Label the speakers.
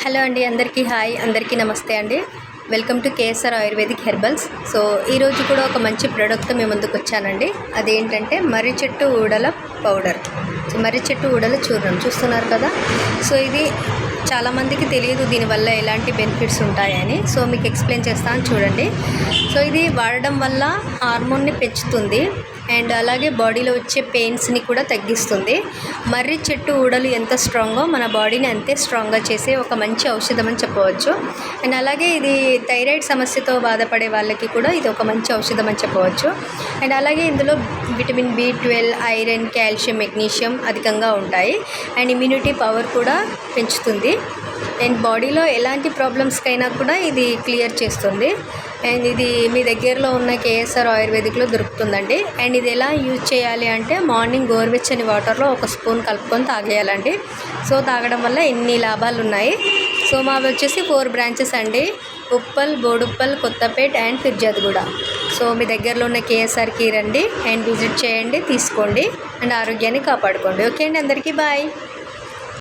Speaker 1: Hello అండి, అందరికీ hi, అందరికీ నమస్తే అండి. Welcome to KSR ayurvedic herbals. So ఈరోజు కూడా ఒక మంచి ప్రోడక్ట్తో మేము ముందుకు వచ్చానండి. అదేంటంటే మర్రి చెట్టు ఊడల పౌడర్. సో మర్రి చెట్టు ఊడల చూర్ణం చూస్తున్నారు కదా. సో ఇది చాలామందికి తెలియదు దీనివల్ల ఎలాంటి బెనిఫిట్స్ ఉంటాయని. సో మీకు ఎక్స్ప్లెయిన్ చేస్తాను చూడండి. సో ఇది వాడడం వల్ల హార్మోన్ని పెంచుతుంది అండ్ అలాగే బాడీలో వచ్చే పెయిన్స్ని కూడా తగ్గిస్తుంది. మర్రి చెట్టు ఊడలు ఎంత స్ట్రాంగో మన బాడీని అంతే స్ట్రాంగ్గా చేసే ఒక మంచి ఔషధం అని చెప్పవచ్చు. అండ్ అలాగే ఇది థైరాయిడ్ సమస్యతో బాధపడే వాళ్ళకి కూడా ఇది ఒక మంచి ఔషధం అని చెప్పవచ్చు. అండ్ అలాగే ఇందులో vitamin B12, iron, calcium, magnesium అధికంగా ఉంటాయి. అండ్ ఇమ్యూనిటీ పవర్ కూడా పెంచుతుంది. అండ్ బాడీలో ఎలాంటి ప్రాబ్లమ్స్కైనా కూడా ఇది క్లియర్ చేస్తుంది. అండ్ ఇది మీ దగ్గరలో ఉన్న కేఎస్ఆర్ ఆయుర్వేదిక్లో దొరుకుతుందండి. అండ్ ఇది ఎలా యూజ్ చేయాలి అంటే మార్నింగ్ గోరువెచ్చని వాటర్లో 1 స్పూన్ కలుపుకొని తాగేయాలండి. సో తాగడం వల్ల ఎన్ని లాభాలు ఉన్నాయి. సో మావి వచ్చేసి 4 బ్రాంచెస్ అండి: ఉప్పల్, బోడుప్పల్, కొత్తపేట్ అండ్ ఫిర్జాద్గూడ. సో మీ దగ్గరలో ఉన్న కేఎస్ఆర్కి రండి అండ్ విజిట్ చేయండి, తీసుకోండి అండ్ ఆరోగ్యాన్ని కాపాడుకోండి. ఓకే అండి, అందరికీ బాయ్.